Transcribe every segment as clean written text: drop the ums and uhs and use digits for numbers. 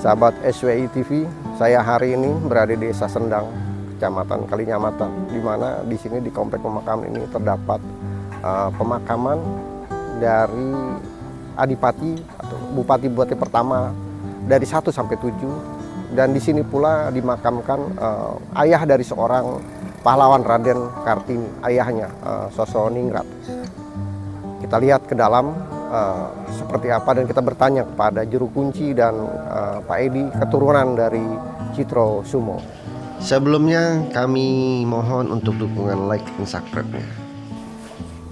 Sahabat SWI TV, saya hari ini berada di Desa Sendang, Kecamatan Kalinyamatan, di mana di sini di komplek pemakaman ini terdapat pemakaman dari Adipati atau Bupati-Bupati pertama dari 1 sampai 7, dan di sini pula dimakamkan ayah dari seorang pahlawan Raden Kartini, ayahnya Sosroningrat. Kita lihat ke dalam seperti apa, dan kita bertanya kepada juru kunci dan Pak Edi, keturunan dari Citrosumo. Sebelumnya kami mohon untuk dukungan like dan subscribe-nya.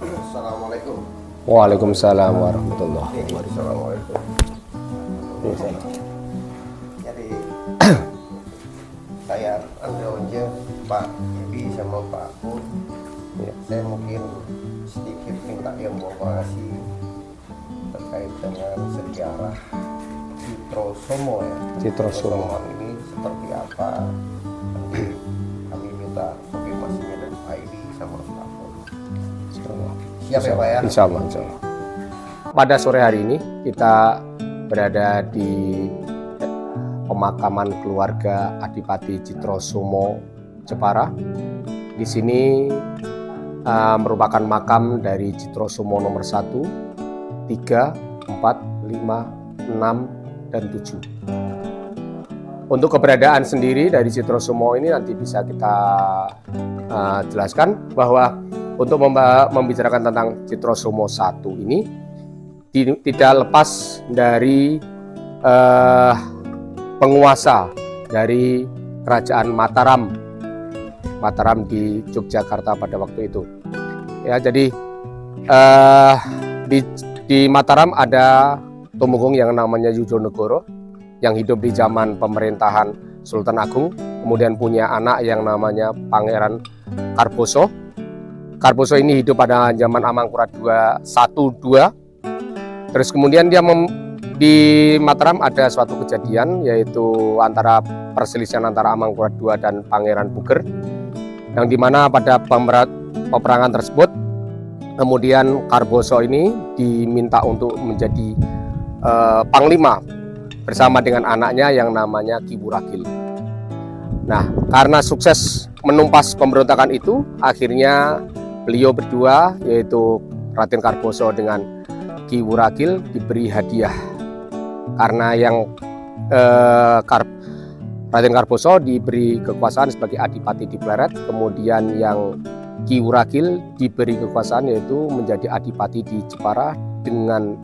Assalamualaikum. Waalaikumsalam warahmatullahi Assalamualaikum. wabarakatuh. Jadi saya Andre Onje, Pak Edi sama Pak Akun. Ya. Saya mungkin sedikit minta informasi terkait dengan sejarah Citrosumo ya. Citrosumo ini seperti apa? Nanti kami minta konfirmasinya dari Pak Edi sama Pak Akun. Siap ya Pak ya? Insya Allah. Pada sore hari ini kita berada di pemakaman keluarga Adipati Citrosumo Jepara. Di sini merupakan makam dari Citrosumo nomor 1, 3, 4, 5, 6, dan 7. Untuk keberadaan sendiri dari Citrosumo ini nanti bisa kita jelaskan, bahwa untuk membicarakan tentang Citrosumo 1 ini tidak lepas dari penguasa dari kerajaan Mataram di Yogyakarta pada waktu itu. Ya, jadi di Mataram ada tumenggung yang namanya Yudonegoro yang hidup di zaman pemerintahan Sultan Agung, kemudian punya anak yang namanya Pangeran Karboso. Karboso ini hidup pada zaman Amangkurat II, 1-2. Terus kemudian di Mataram ada suatu kejadian, yaitu perselisihan antara Amangkurat II dan Pangeran Puger, yang dimana pada peperangan tersebut kemudian Karboso ini diminta untuk menjadi panglima bersama dengan anaknya yang namanya Ki Wuragil. Nah, karena sukses menumpas pemberontakan itu, akhirnya beliau berdua, yaitu Raden Karboso dengan Ki Wuragil, diberi hadiah. Karena yang Raden Karboso diberi kekuasaan sebagai Adipati di Pleret, kemudian yang Ki Wuragil diberi kekuasaan yaitu menjadi Adipati di Jepara dengan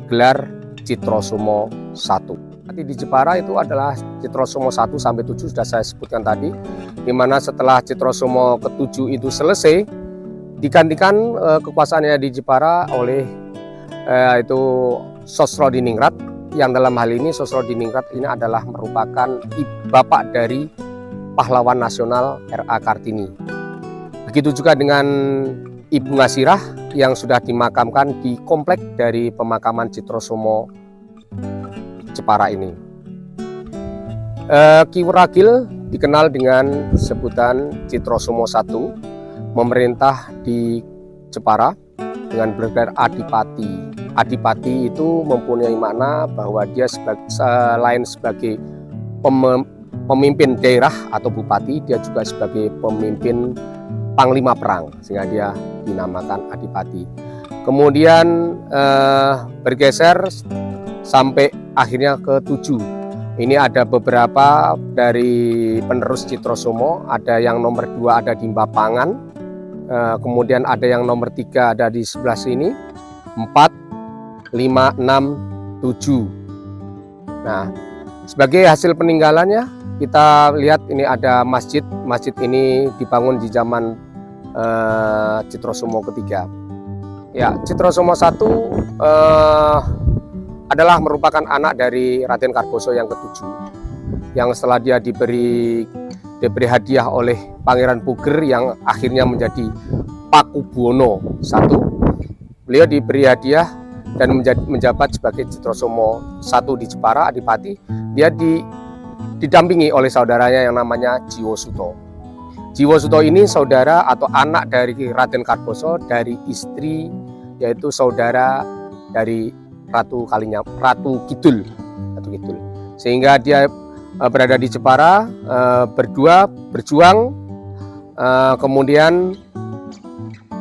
gelar Citrosumo 1. Nanti di Jepara itu adalah Citrosumo 1 sampai 7 sudah saya sebutkan tadi, di mana setelah Citrosumo ke-7 itu selesai, digantikan kekuasaannya di Jepara oleh itu Sosrodiningrat, yang dalam hal ini Sosrodiningrat ini adalah merupakan bapak dari pahlawan nasional R.A. Kartini. Begitu juga dengan Ibu Ngasirah yang sudah dimakamkan di komplek dari pemakaman Citrosumo Jepara ini. Ki Wuragil dikenal dengan sebutan Citrosumo 1, memerintah di Jepara dengan bergelar Adipati. Adipati itu mempunyai makna bahwa dia selain sebagai pemimpin daerah atau bupati, dia juga sebagai pemimpin panglima perang, sehingga dia dinamakan Adipati. Kemudian bergeser sampai akhirnya ke 7. Ini ada beberapa dari penerus Citrosumo, ada yang nomor 2 ada di Mbapangan, kemudian ada yang nomor 3 ada di sebelah sini, 4, 5, 6, 7. Nah, sebagai hasil peninggalannya kita lihat ini ada masjid. Masjid ini dibangun di zaman Citrosumo ketiga. Ya, Citrosumo 1 adalah merupakan anak dari Raden Karboso yang ke-7, yang setelah dia diberi hadiah oleh Pangeran Puger yang akhirnya menjadi Pakubuwono I. Beliau diberi hadiah dan menjabat sebagai Citrosumo 1 di Jepara, Adipati. Dia didampingi oleh saudaranya yang namanya Jiwosuto. Jiwosuto ini saudara atau anak dari Raden Karboso dari istri, yaitu saudara dari Ratu Kidul. sehingga dia berada di Jepara, berjuang, kemudian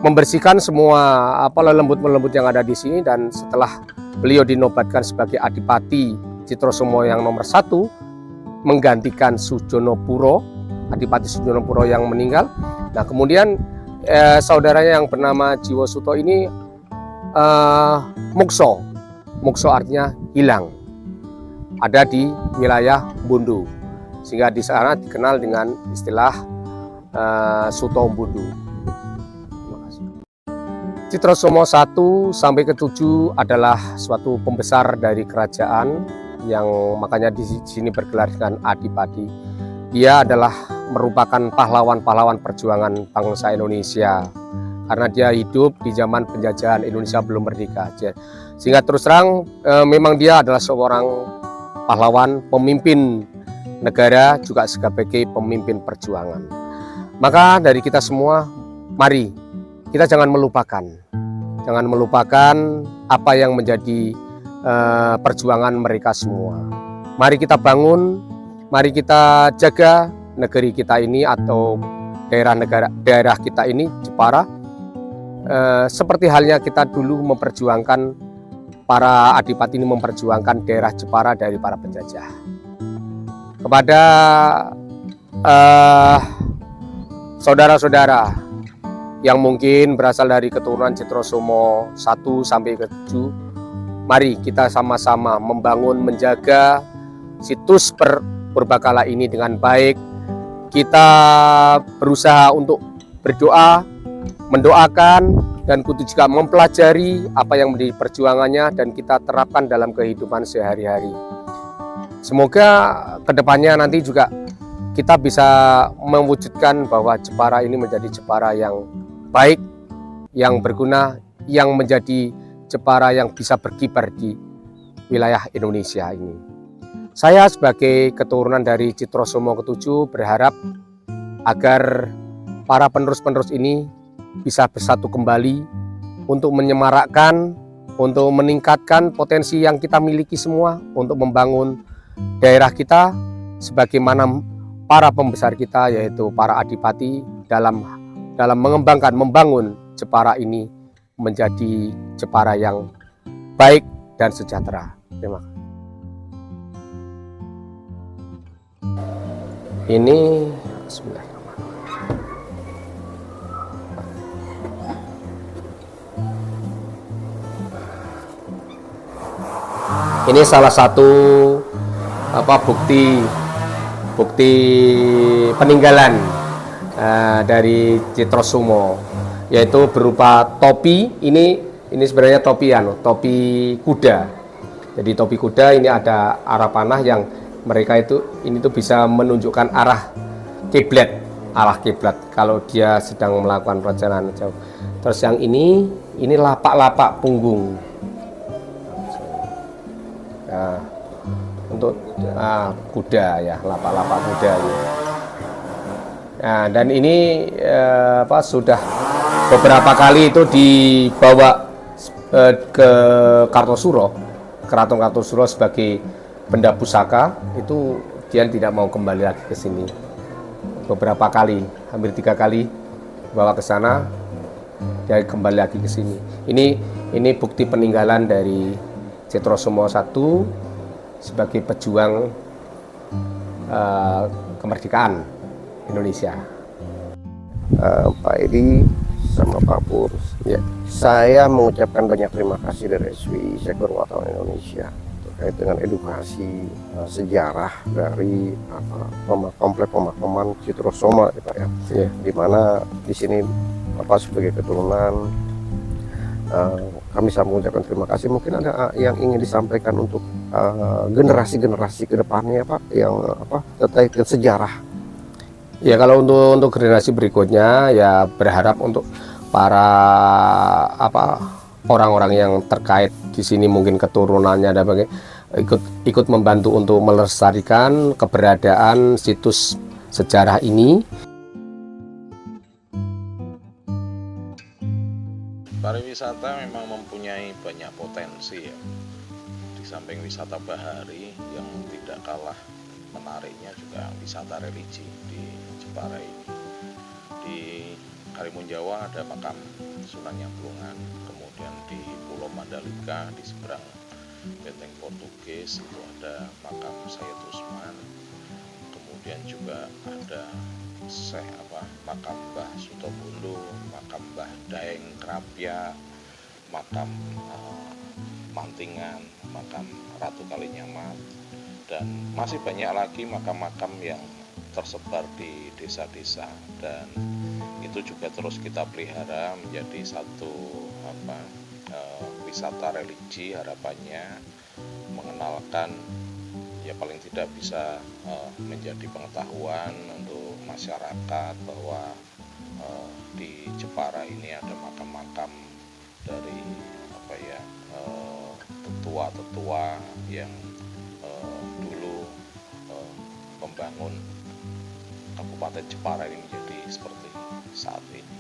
membersihkan semua lelembut-lelembut yang ada di sini. Dan setelah beliau dinobatkan sebagai Adipati Citrosomo yang nomor 1, menggantikan Sujonopuro, Adipati Sujonopuro yang meninggal. Nah, kemudian saudaranya yang bernama Jiwosuto ini Mukso artinya hilang, ada di wilayah Bundu, sehingga di sana dikenal dengan istilah Suto Bundu. Citrosomo 1 sampai ke 7 adalah suatu pembesar dari kerajaan yang makanya di sini bergelar dengan Adipati. Dia adalah merupakan pahlawan-pahlawan perjuangan bangsa Indonesia karena dia hidup di zaman penjajahan Indonesia belum merdeka. Sehingga terus terang memang dia adalah seorang pahlawan, pemimpin negara, juga sebagai pemimpin perjuangan. Maka dari kita semua, mari kita jangan melupakan apa yang menjadi perjuangan mereka semua. Mari kita bangun, mari kita jaga negeri kita ini atau daerah kita ini, Jepara, seperti halnya kita dulu memperjuangkan, para adipati ini memperjuangkan daerah Jepara dari para penjajah. Kepada saudara-saudara yang mungkin berasal dari keturunan Citrosomo 1 sampai ke 7, mari kita sama-sama membangun, menjaga situs Purbakala ini dengan baik. Kita berusaha untuk berdoa, mendoakan, dan kudu juga mempelajari apa yang menjadi perjuangannya dan kita terapkan dalam kehidupan sehari-hari. Semoga kedepannya nanti juga kita bisa mewujudkan bahwa Jepara ini menjadi Jepara yang baik, yang berguna, yang menjadi Jepara yang bisa berkibar di wilayah Indonesia ini. Saya sebagai keturunan dari Citrosomo ke-7 berharap agar para penerus-penerus ini bisa bersatu kembali untuk menyemarakkan, untuk meningkatkan potensi yang kita miliki semua, untuk membangun daerah kita sebagaimana para pembesar kita, yaitu para adipati, dalam mengembangkan, membangun Jepara ini menjadi Jepara yang baik dan sejahtera. Terima kasih. Ini ini salah satu bukti peninggalan dari Citrosomo, yaitu berupa topi. Ini sebenarnya topi kuda. Jadi topi kuda ini ada arah panah yang mereka ini bisa menunjukkan arah kiblat kalau dia sedang melakukan perjalanan jauh. Terus yang ini lapak-lapak punggung. Nah, untuk kuda ya, lapak-lapak kuda ini. Nah, dan ini sudah beberapa kali itu dibawa ke Kartosuro, Keraton Kartosuro sebagai benda pusaka. Itu dia tidak mau kembali lagi ke sini. Beberapa kali, hampir 3 kali bawa ke sana, dia kembali lagi ke sini. Ini bukti peninggalan dari Citrosomo 1 sebagai pejuang kemerdekaan Indonesia. Pak Edi sama Pak Pur, ya, saya mengucapkan banyak terima kasih dari SWI Sektor Wartawan Indonesia terkait dengan edukasi sejarah dari komplek pemakaman Citrosomo, ya, Pak, ya. Yeah. Di mana di sini sebagai keturunan kami sama mengucapkan terima kasih. Mungkin ada yang ingin disampaikan untuk generasi-generasi ke depannya, Pak, yang terkait dengan sejarah. Ya, kalau untuk generasi berikutnya ya berharap untuk para orang-orang yang terkait di sini, mungkin keturunannya dan ikut membantu untuk melestarikan keberadaan situs sejarah ini. Pariwisata memang mempunyai banyak potensi ya. Di samping wisata bahari yang tidak kalah menariknya juga wisata religi di Jepara ini. Di Karimun Jawa ada makam Sunan Nyamplungan, kemudian di Pulau Mandalika di seberang Benteng Portugis itu ada makam Sayyid Usman, kemudian juga ada makam Mbah Sutobondo, makam Mbah Daeng Krapia, makam Mantingan, makam Ratu Kalinyamat, dan masih banyak lagi makam-makam yang tersebar di desa-desa, dan itu juga terus kita pelihara menjadi satu wisata religi. Harapannya mengenalkan, ya paling tidak bisa menjadi pengetahuan untuk masyarakat bahwa di Jepara ini ada makam-makam dari tetua-tetua yang dulu membangun Kabupaten Jepara ini menjadi seperti saat ini.